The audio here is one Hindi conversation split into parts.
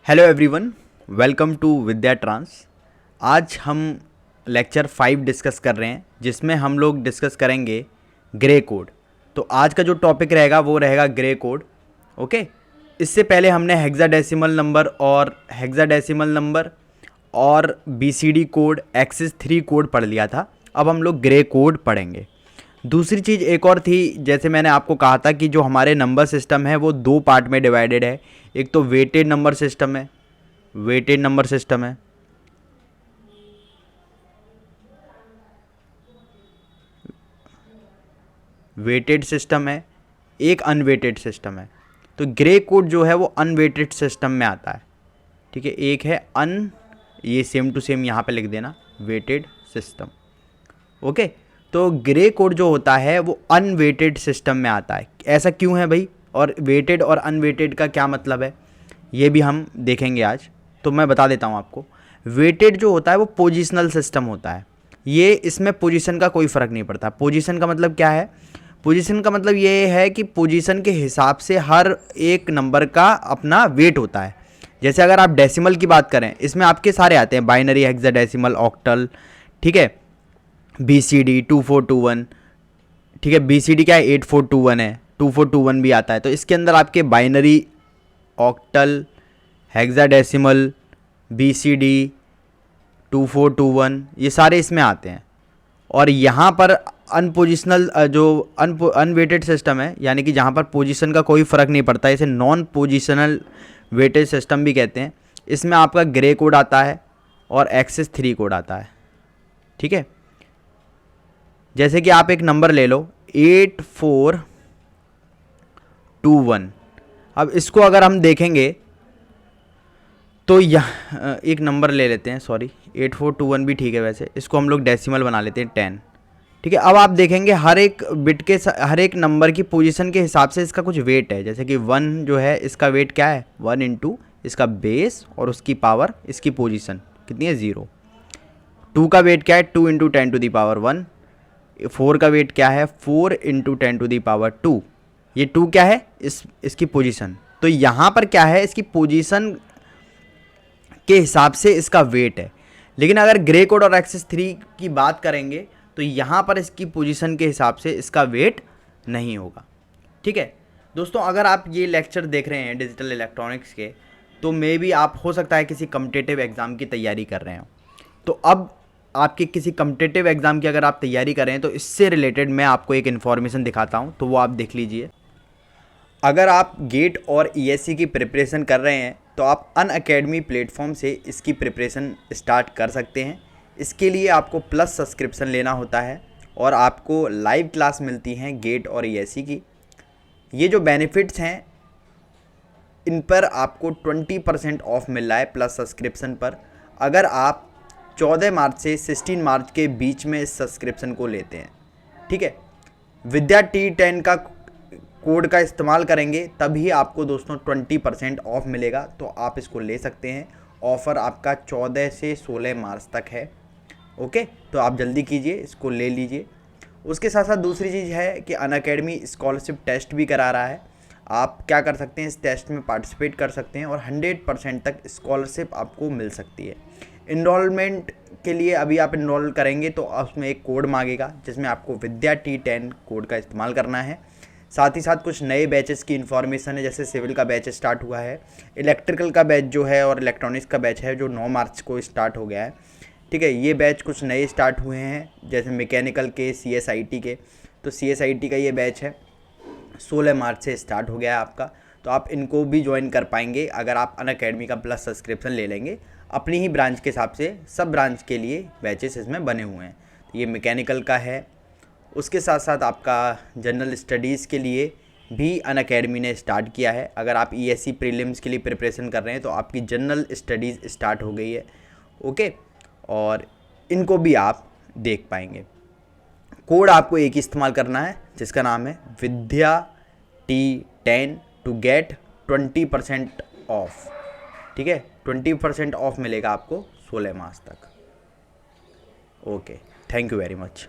Hello everyone, welcome to Vidya trans. आज हम लेक्चर 5 डिस्कस कर रहे हैं जिसमें हम लोग डिस्कस करेंगे ग्रे कोड। तो आज का जो टॉपिक रहेगा वो रहेगा ग्रे कोड। ओके, इससे पहले हमने हेक्साडेसिमल नंबर और बीसीडी कोड, एक्सिस 3 कोड पढ़ लिया था। अब हम लोग ग्रे कोड पढ़ेंगे। दूसरी चीज़ एक और थी, जैसे मैंने आपको कहा था कि जो हमारे नंबर सिस्टम है वो दो पार्ट में डिवाइडेड है। एक तो वेटेड नंबर सिस्टम है, वेटेड नंबर सिस्टम है, वेटेड सिस्टम है, एक अनवेटेड सिस्टम है। तो ग्रे कोड जो है वो अनवेटेड सिस्टम में आता है। ठीक है, एक है ये सेम टू सेम यहाँ पे लिख देना, वेटेड सिस्टम। ओके, तो ग्रे कोड जो होता है वो अनवेटेड सिस्टम में आता है। ऐसा क्यों है भाई, और वेटेड और अनवेटेड का क्या मतलब है ये भी हम देखेंगे आज। तो मैं बता देता हूँ आपको। वेटेड जो होता है वो पोजिशनल सिस्टम होता है। ये इसमें पोजीशन का कोई फ़र्क नहीं पड़ता। पोजीशन का मतलब क्या है? पोजीशन का मतलब ये है कि पोजीशन के हिसाब से हर एक नंबर का अपना वेट होता है। जैसे अगर आप डेसिमल की बात करें, इसमें आपके सारे आते हैं, बाइनरी, हेक्साडेसिमल, ऑक्टल। ठीक है, BCD 2421। ठीक है, BCD क्या है, 8421 है, 2421 भी आता है। तो इसके अंदर आपके बाइनरी, ऑक्टल, हेक्साडेसिमल, BCD 2421 ये सारे इसमें आते हैं। और यहाँ पर अनपोजिशनल जो अनवेटेड सिस्टम है, यानी कि जहाँ पर पोजीशन का कोई फ़र्क नहीं पड़ता, इसे नॉन पोजिशनल वेटेड सिस्टम भी कहते हैं। इसमें आपका ग्रे कोड आता है और एक्सिस 3 कोड आता है। ठीक है, जैसे कि आप एक नंबर ले लो 8421। अब इसको अगर हम देखेंगे तो यह एक नंबर ले लेते हैं, सॉरी 8421 भी ठीक है, वैसे इसको हम लोग डेसिमल बना लेते हैं 10। ठीक है, अब आप देखेंगे हर एक बिट के हर एक नंबर की पोजीशन के हिसाब से इसका कुछ वेट है। जैसे कि 1 जो है इसका वेट क्या है, 1 इंटू इसका बेस और उसकी पावर, इसकी पोजीशन कितनी है, 0। 2 का वेट क्या है, 2 इंटू 10 टू दी पावर 1। 4 का वेट क्या है, 4 इंटू 10 टू दी पावर 2। ये 2 क्या है, इसकी पोजीशन। तो यहाँ पर क्या है, इसकी पोजीशन के हिसाब से इसका वेट है। लेकिन अगर ग्रे कोड और एक्सिस 3 की बात करेंगे तो यहाँ पर इसकी पोजीशन के हिसाब से इसका वेट नहीं होगा। ठीक है दोस्तों, अगर आप ये लेक्चर देख रहे हैं डिजिटल इलेक्ट्रॉनिक्स के, तो मे बी आप हो सकता है किसी कम्पिटिटिव एग्ज़ाम की तैयारी कर रहे हो। तो अब आपके किसी कम्पिटिटिव एग्ज़ाम की अगर आप तैयारी कर रहे हैं तो इससे रिलेटेड मैं आपको एक इन्फॉर्मेशन दिखाता हूँ, तो वो आप देख लीजिए। अगर आप गेट और ईएससी की प्रिपरेशन कर रहे हैं तो आप अनअकैडमी प्लेटफॉर्म से इसकी प्रिपरेशन स्टार्ट कर सकते हैं। इसके लिए आपको प्लस सब्सक्रिप्शन लेना होता है और आपको लाइव क्लास मिलती हैं गेट और ईएससी की। ये जो बेनिफिट्स हैं, इन पर आपको 20% ऑफ मिल रहा है प्लस सब्सक्रिप्शन पर, अगर आप 14 मार्च से 16 मार्च के बीच में इस सब्सक्रिप्शन को लेते हैं। ठीक है, विद्या T10 का कोड का इस्तेमाल करेंगे तभी आपको दोस्तों 20% ऑफ मिलेगा। तो आप इसको ले सकते हैं। ऑफ़र आपका 14 से 16 मार्च तक है। ओके, तो आप जल्दी कीजिए, इसको ले लीजिए। उसके साथ साथ दूसरी चीज़ है कि अनअकैडमी स्कॉलरशिप टेस्ट भी करा रहा है। आप क्या कर सकते हैं, इस टेस्ट में पार्टिसिपेट कर सकते हैं और 100% तक स्कॉलरशिप आपको मिल सकती है। इनरोलमेंट के लिए अभी आप इनरोल करेंगे तो उसमें एक कोड मांगेगा जिसमें आपको विद्या T10 कोड का इस्तेमाल करना है। साथ ही साथ कुछ नए बैचेस की इन्फॉर्मेशन है, जैसे सिविल का बैच स्टार्ट हुआ है, इलेक्ट्रिकल का बैच जो है और इलेक्ट्रॉनिक्स का बैच है जो 9 मार्च को स्टार्ट हो गया है। ठीक है, ये बैच कुछ नए स्टार्ट हुए हैं, जैसे मैकेनिकल के, CSIT के। तो CSIT का ये बैच है 16 मार्च से स्टार्ट हो गया है आपका। तो आप इनको भी ज्वाइन कर पाएंगे अगर आप अनअकैडमी का प्लस सब्सक्रिप्शन ले लेंगे। अपनी ही ब्रांच के हिसाब से सब ब्रांच के लिए बैचेस इसमें बने हुए हैं। तो ये मैकेनिकल का है। उसके साथ साथ आपका जनरल स्टडीज़ के लिए भी अनअकैडमी ने स्टार्ट किया है। अगर आप ESC प्रीलिम्स के लिए प्रिपरेशन कर रहे हैं तो आपकी जनरल स्टडीज़ स्टार्ट हो गई है। ओके, और इनको भी आप देख पाएंगे। कोड आपको एक ही इस्तेमाल करना है जिसका नाम है विद्या T10 टू गेट 20% ऑफ। ठीक है, 20% ऑफ मिलेगा आपको 16 मार्च तक। Okay, thank you very much.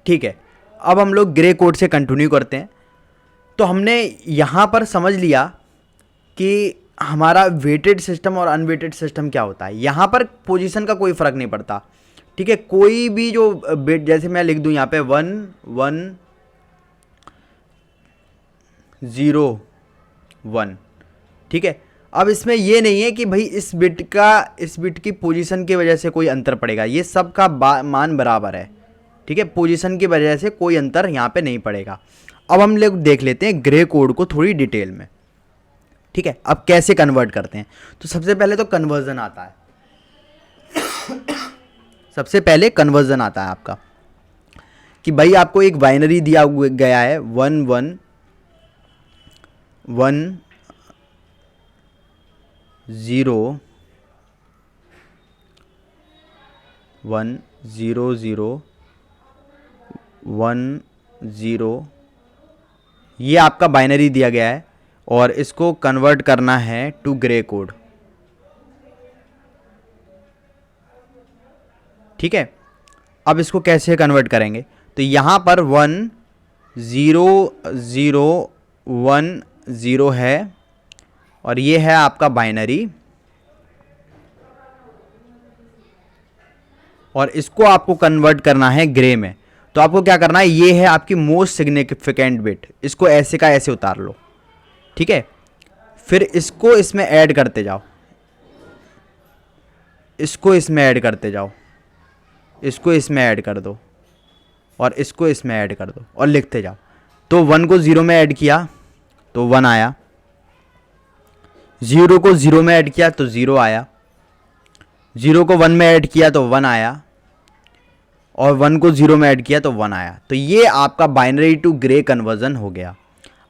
ठीक है, अब हम लोग ग्रे कोड से कंटिन्यू करते हैं। तो हमने यहाँ पर समझ लिया कि हमारा वेटेड सिस्टम और अनवेटेड सिस्टम क्या होता है। यहाँ पर पोजीशन का कोई फ़र्क नहीं पड़ता, ठीक है। कोई भी जो बिट, जैसे मैं लिख दूँ यहाँ पे 1 1 0 1, ठीक है। अब इसमें ये नहीं है कि भाई इस बिट की पोजीशन की वजह से कोई अंतर पड़ेगा, ये सब का मान बराबर है, ठीक है। पोजीशन की वजह से कोई अंतर यहाँ पे नहीं पड़ेगा। अब हम लोग देख लेते हैं ग्रे कोड को थोड़ी डिटेल में, ठीक है। अब कैसे कन्वर्ट करते हैं, तो सबसे पहले तो कन्वर्जन आता है। सबसे पहले कन्वर्जन आता है आपका कि भाई आपको एक बाइनरी दिया गया है 1 1 1 0 1 0 0 1 0, ये आपका बाइनरी दिया गया है और इसको कन्वर्ट करना है टू ग्रे कोड, ठीक है। अब इसको कैसे कन्वर्ट करेंगे, तो यहाँ पर 1 0 0 1 0 है और ये है आपका बाइनरी, और इसको आपको कन्वर्ट करना है ग्रे में। तो आपको क्या करना है, ये है आपकी मोस्ट सिग्निफिकेंट बिट, इसको ऐसे का ऐसे उतार लो, ठीक है। फिर इसको इसमें ऐड करते जाओ, इसको इसमें ऐड करते जाओ, इसको इसमें ऐड कर दो और इसको इसमें ऐड कर दो और लिखते जाओ। तो 1 को 0 में ऐड किया तो 1 आया, 0 को 0 में ऐड किया तो 0 आया, 0 को 1 में ऐड किया तो 1 आया, और 1 को 0 में ऐड किया तो 1 आया। तो ये आपका बाइनरी टू ग्रे कन्वर्जन हो गया।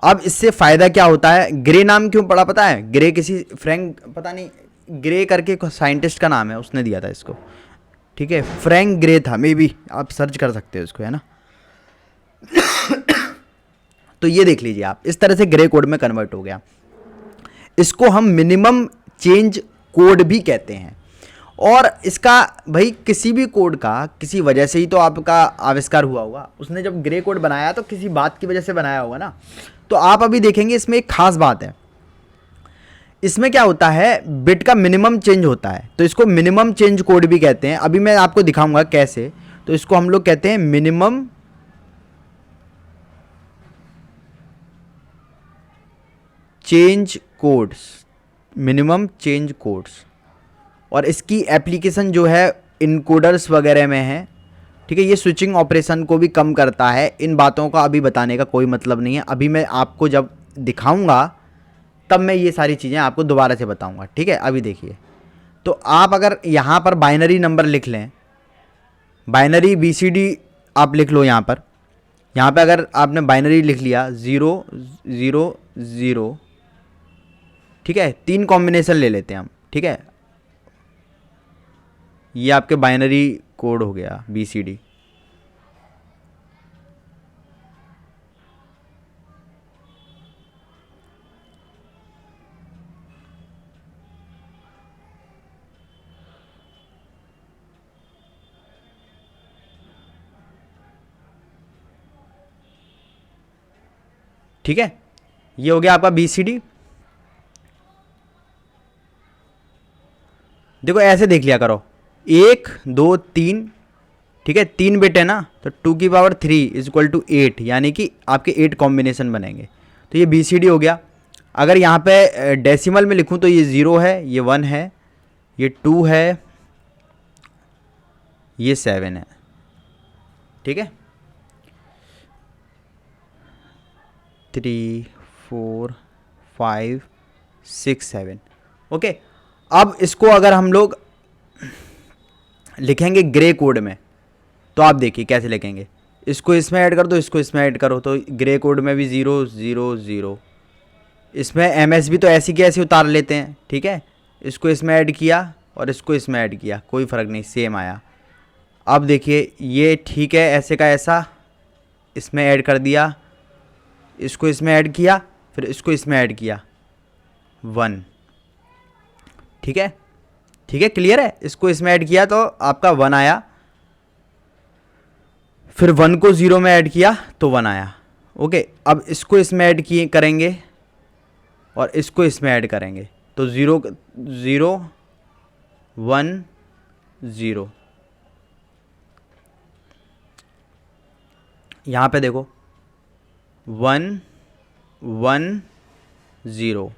अब इससे फ़ायदा क्या होता है, ग्रे नाम क्यों पड़ा पता है, ग्रे किसी फ्रैंक, पता नहीं ग्रे करके साइंटिस्ट का नाम है, उसने दिया था इसको, ठीक है। फ्रैंक ग्रे था, मे बी, आप सर्च कर सकते हो इसको, है ना। तो ये देख लीजिए आप, इस तरह से ग्रे कोड में कन्वर्ट हो गया। इसको हम मिनिमम चेंज कोड भी कहते हैं। और इसका भाई किसी भी कोड का किसी वजह से ही तो आपका आविष्कार हुआ होगा, उसने जब ग्रे कोड बनाया तो किसी बात की वजह से बनाया होगा ना। तो आप अभी देखेंगे इसमें एक खास बात है, इसमें क्या होता है, बिट का मिनिमम चेंज होता है, तो इसको मिनिमम चेंज कोड भी कहते हैं। अभी मैं आपको दिखाऊंगा कैसे। तो इसको हम लोग कहते हैं minimum change codes, minimum change codes. और इसकी एप्लीकेशन जो है इनकोडर्स वगैरह में है, ठीक है। ये स्विचिंग ऑपरेशन को भी कम करता है। इन बातों का अभी बताने का कोई मतलब नहीं है, अभी मैं आपको जब दिखाऊंगा तब मैं ये सारी चीज़ें आपको दोबारा से बताऊंगा, ठीक है। अभी देखिए, तो आप अगर यहाँ पर बाइनरी नंबर लिख लें, बाइनरी BCD आप लिख लो यहाँ पे अगर आपने बाइनरी लिख लिया 0 0 0, ठीक है। 3 कॉम्बिनेशन ले लेते हैं हम, ठीक है। ये आपके बाइनरी कोड हो गया BCD, ठीक है। ये हो गया आपका BCD। देखो ऐसे देख लिया करो, 1 2 3, ठीक है। 3 बिट है ना, तो 2 की पावर 3 इज इक्वल टू 8, यानी कि आपके 8 कॉम्बिनेशन बनेंगे। तो ये BCD हो गया। अगर यहाँ पे डेसिमल में लिखूँ तो ये 0 है, ये 1 है, ये 2 है, ये 7 है, ठीक है। 3 4 5 6 7, ओके। अब इसको अगर हम लोग लिखेंगे ग्रे कोड में, तो आप देखिए कैसे लिखेंगे। इसको इसमें ऐड कर दो, इसको इसमें ऐड करो, तो ग्रे कोड में भी 0 0 0। इसमें MSB तो ऐसी की ऐसी उतार लेते हैं, ठीक है। इसको इसमें ऐड किया और इसको इसमें ऐड किया, कोई फ़र्क नहीं, सेम आया। अब देखिए ये ठीक है, ऐसे का ऐसा इसमें ऐड कर दिया, इसको इसमें ऐड किया, फिर इसको इसमें ऐड किया, 1, ठीक है, क्लियर है। इसको इसमें ऐड किया तो आपका 1 आया, फिर 1 को 0 में ऐड किया तो 1 आया। ओके, अब इसको इसमें ऐड किए करेंगे और इसको इसमें ऐड करेंगे तो 0 0 1 0। यहाँ पे देखो 1 1 0,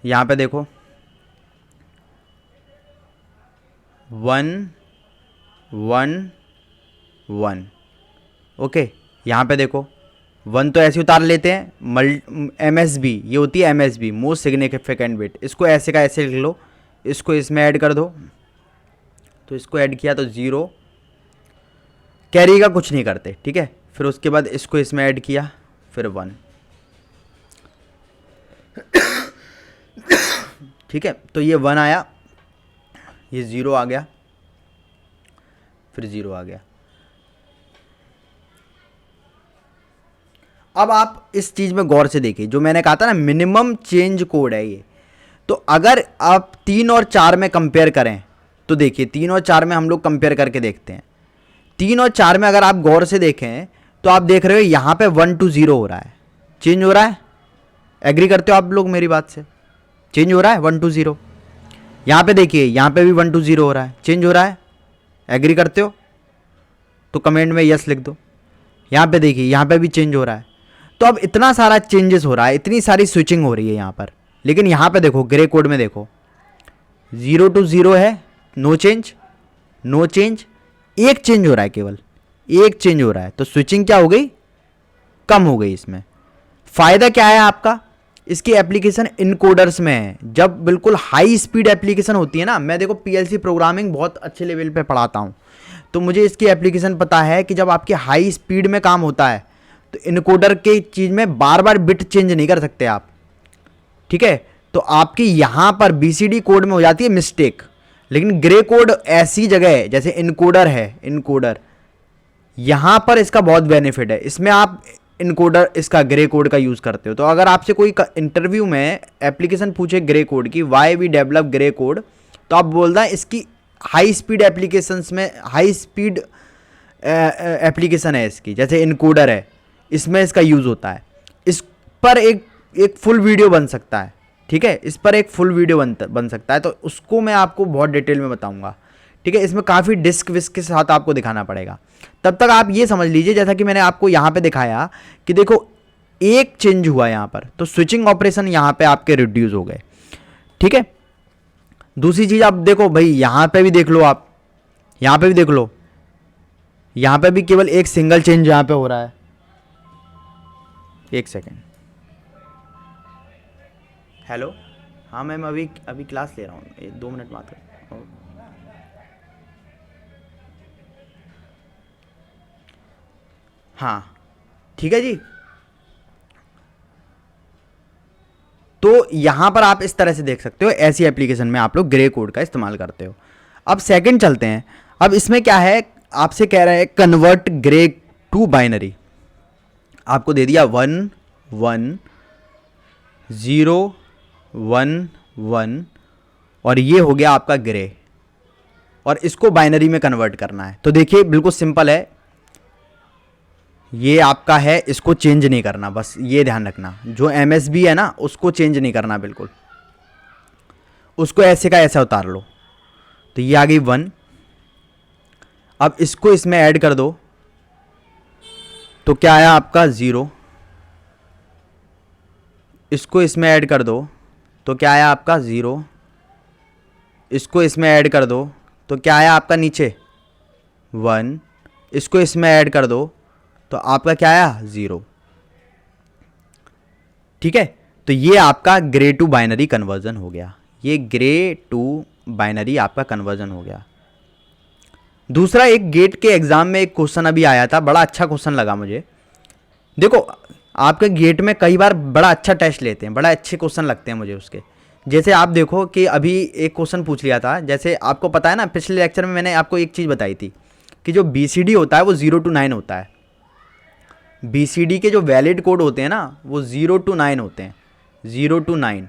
यहाँ पे देखो 1 1 1। ओके, यहाँ पे देखो 1 तो ऐसे उतार लेते हैं, MSB ये होती है MSB मोस्ट सिग्निफिकेंट बिट, इसको ऐसे का ऐसे लिख लो, इसको इसमें ऐड कर दो, तो इसको ऐड किया तो 0, कैरी का कुछ नहीं करते, ठीक है। फिर उसके बाद इसको इसमें ऐड किया फिर 1, ठीक है। तो ये 1 आया, ये 0 आ गया, फिर 0 आ गया। अब आप इस चीज़ में गौर से देखिए, जो मैंने कहा था ना मिनिमम चेंज कोड है ये। तो अगर आप 3 और 4 में कंपेयर करें तो देखिए 3 और 4 में हम लोग कंपेयर करके देखते हैं। 3 और 4 में अगर आप गौर से देखें तो आप देख रहे हो यहाँ पे 1 to 0 हो रहा है, चेंज हो रहा है। एग्री करते हो आप लोग मेरी बात से? चेंज हो रहा है 1 to 0। यहाँ पे देखिए, यहाँ पे भी 1 to 0 हो रहा है, चेंज हो रहा है। एग्री करते हो तो कमेंट में यस लिख दो। यहाँ पे देखिए, यहाँ पे भी चेंज हो रहा है। तो अब इतना सारा चेंजेस हो रहा है, इतनी सारी स्विचिंग हो रही है यहाँ पर, लेकिन यहाँ पे देखो ग्रे कोड में देखो 0 to 0 है, नो चेंज, नो चेंज, एक चेंज हो रहा है, केवल एक चेंज हो रहा है। तो स्विचिंग क्या हो गई? कम हो गई। इसमें फ़ायदा क्या है आपका? इसकी एप्लीकेशन इनकोडर्स में है। जब बिल्कुल हाई स्पीड एप्लीकेशन होती है ना, मैं देखो PLC प्रोग्रामिंग बहुत अच्छे लेवल पे पढ़ाता हूँ, तो मुझे इसकी एप्लीकेशन पता है कि जब आपके हाई स्पीड में काम होता है तो इनकोडर के चीज़ में बार बार बिट चेंज नहीं कर सकते आप, ठीक है। तो आपकी यहाँ पर BCD कोड में हो जाती है मिस्टेक, लेकिन ग्रे कोड ऐसी जगह है जैसे इनकोडर है, इनकोडर यहाँ पर इसका बहुत बेनिफिट है। इसमें आप इनकोडर इसका ग्रे कोड का यूज़ करते हो। तो अगर आपसे कोई इंटरव्यू में एप्लीकेशन पूछे ग्रे कोड की, why we develop Gray code, तो आप बोलना है इसकी हाई स्पीड एप्लीकेशंस में, हाई स्पीड एप्लीकेशन है इसकी, जैसे इनकोडर है, इसमें इसका यूज़ होता है। इस पर एक फुल वीडियो बन सकता है, ठीक है, इस पर एक फुल वीडियो बन सकता है, तो उसको मैं आपको बहुत डिटेल में बताऊंगा, ठीक है। इसमें काफ़ी डिस्क विस्क के साथ आपको दिखाना पड़ेगा। तब तक आप ये समझ लीजिए, जैसा कि मैंने आपको यहाँ पे दिखाया कि देखो एक चेंज हुआ यहाँ पर, तो स्विचिंग ऑपरेशन यहाँ पे आपके रिड्यूस हो गए, ठीक है। दूसरी चीज़ आप देखो भाई, यहाँ पे भी देख लो, आप यहाँ पे भी देख लो, यहाँ पे भी केवल एक सिंगल चेंज यहाँ पे हो रहा है। एक सेकेंड, हेलो, हाँ मैम अभी क्लास ले रहा हूँ, 2 मिनट बात कर। हाँ ठीक है जी। तो यहाँ पर आप इस तरह से देख सकते हो, ऐसी एप्लीकेशन में आप लोग ग्रे कोड का इस्तेमाल करते हो। अब सेकंड चलते हैं। अब इसमें क्या है, आपसे कह रहा है कन्वर्ट ग्रे टू बाइनरी। आपको दे दिया 1 1 0 1 1 और ये हो गया आपका ग्रे, और इसको बाइनरी में कन्वर्ट करना है। तो देखिए बिल्कुल सिंपल है, ये आपका है, इसको चेंज नहीं करना, बस ये ध्यान रखना, जो MSB है ना उसको चेंज नहीं करना बिल्कुल, उसको ऐसे का ऐसा उतार लो। तो ये आ गई 1। अब इसको इसमें ऐड कर दो तो क्या आया आपका 0। इसको इसमें ऐड कर दो तो क्या आया आपका 0। इसको इसमें ऐड कर दो तो क्या आया आपका नीचे 1। इसको इसमें ऐड कर दो तो आपका क्या आया 0, ठीक है। तो ये आपका ग्रे टू बाइनरी कन्वर्जन हो गया, ये ग्रे टू बाइनरी आपका कन्वर्जन हो गया। दूसरा, एक गेट के एग्जाम में एक क्वेश्चन अभी आया था, बड़ा अच्छा क्वेश्चन लगा मुझे। देखो आपके गेट में कई बार बड़ा अच्छा टेस्ट लेते हैं, बड़ा अच्छे क्वेश्चन लगते हैं मुझे उसके। जैसे आप देखो कि अभी एक क्वेश्चन पूछ लिया था, जैसे आपको पता है ना, पिछले लेक्चर में मैंने आपको एक चीज़ बताई थी कि जो BCD होता है वो 0 to 9 होता है। BCD के जो वैलिड कोड होते हैं ना वो 0 to 9 होते हैं, 0 to 9,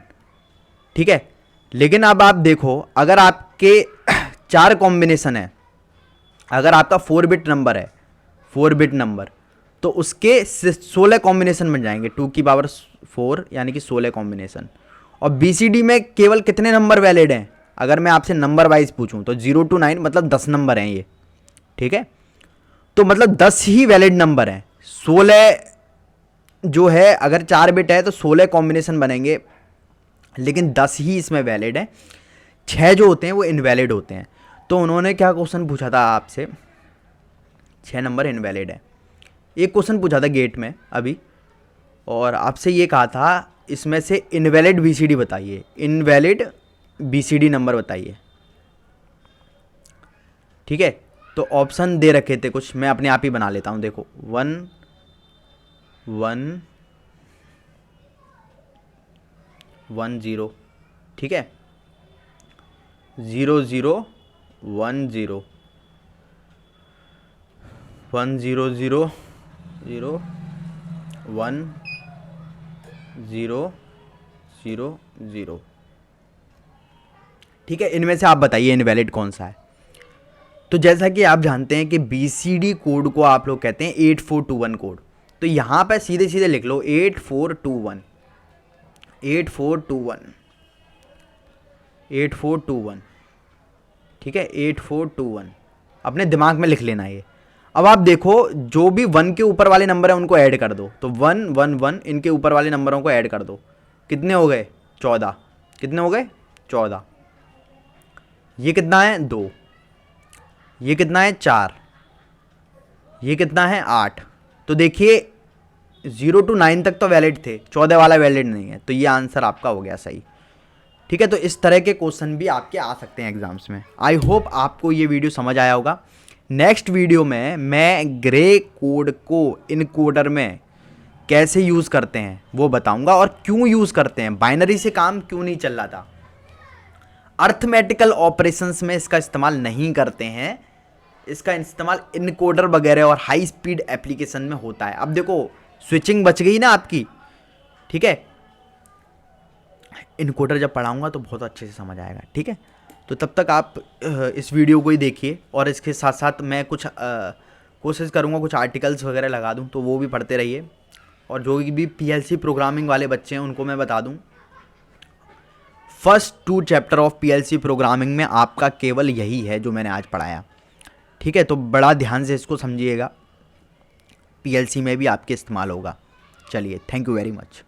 ठीक है। लेकिन अब आप देखो, अगर आपके 4 कॉम्बिनेशन है, अगर आपका 4 बिट नंबर है, 4 बिट नंबर, तो उसके 16 कॉम्बिनेशन बन जाएंगे, 2 की पावर 4 यानी कि 16 कॉम्बिनेशन। और BCD में केवल कितने नंबर वैलिड हैं, अगर मैं आपसे नंबर वाइज पूछूं तो 0 to 9 मतलब 10 नंबर हैं ये, ठीक है। तो मतलब 10 ही वैलिड नंबर हैं, 16 जो है अगर 4 बिट है तो 16 कॉम्बिनेशन बनेंगे, लेकिन 10 ही इसमें वैलिड है, 6 जो होते हैं वो इनवैलिड होते हैं। तो उन्होंने क्या क्वेश्चन पूछा था आपसे, 6 नंबर इनवैलिड है। एक क्वेश्चन पूछा था गेट में अभी, और आपसे ये कहा था इसमें से इनवैलिड BCD बताइए, इनवैलिड BCD नंबर बताइए, ठीक है। तो ऑप्शन दे रखे थे कुछ, मैं अपने आप ही बना लेता हूँ, देखो 1 1 1 0, ठीक है, 0 0 1 0 1 0 0 0 1 0 0 0, ठीक है। इनमें से आप बताइए इनवैलिड कौन सा है। तो जैसा कि आप जानते हैं कि BCD कोड को आप लोग कहते हैं 8421 कोड, तो यहाँ पे सीधे सीधे लिख लो 8421 8421 8421, ठीक है, 8421 अपने दिमाग में लिख लेना ये। अब आप देखो जो भी 1 के ऊपर वाले नंबर है उनको ऐड कर दो, तो 1 1 1 इनके ऊपर वाले नंबरों को ऐड कर दो, कितने हो गए 14, कितने हो गए 14। ये कितना है 2, ये कितना है 4, ये कितना है 8। तो देखिए 0 to 9 तक तो वैलिड थे, 14 वाला वैलिड नहीं है, तो ये आंसर आपका हो गया सही, ठीक है। तो इस तरह के क्वेश्चन भी आपके आ सकते हैं एग्जाम्स में। आई होप आपको ये वीडियो समझ आया होगा। नेक्स्ट वीडियो में मैं ग्रे कोड को इनकोडर में कैसे यूज़ करते हैं वो बताऊंगा, और क्यों यूज़ करते हैं, बाइनरी से काम क्यों नहीं चल रहा था, अर्थमेटिकल ऑपरेशंस में इसका इस्तेमाल नहीं करते हैं, इसका इस्तेमाल इनकोडर वगैरह और हाई स्पीड एप्लीकेशन में होता है। अब देखो स्विचिंग बच गई ना आपकी, ठीक है। इनकोडर जब पढ़ाऊंगा तो बहुत अच्छे से समझ आएगा, ठीक है। तो तब तक आप इस वीडियो को ही देखिए, और इसके साथ साथ मैं कुछ कोशिश करूंगा कुछ आर्टिकल्स वगैरह लगा दूं, तो वो भी पढ़ते रहिए। और जो भी PLC प्रोग्रामिंग वाले बच्चे हैं उनको मैं बता दूं, first 2 chapter of PLC programming में आपका केवल यही है जो मैंने आज पढ़ाया, ठीक है। तो बड़ा ध्यान से इसको समझिएगा, PLC में भी आपके इस्तेमाल होगा। चलिए, थैंक यू वेरी मच।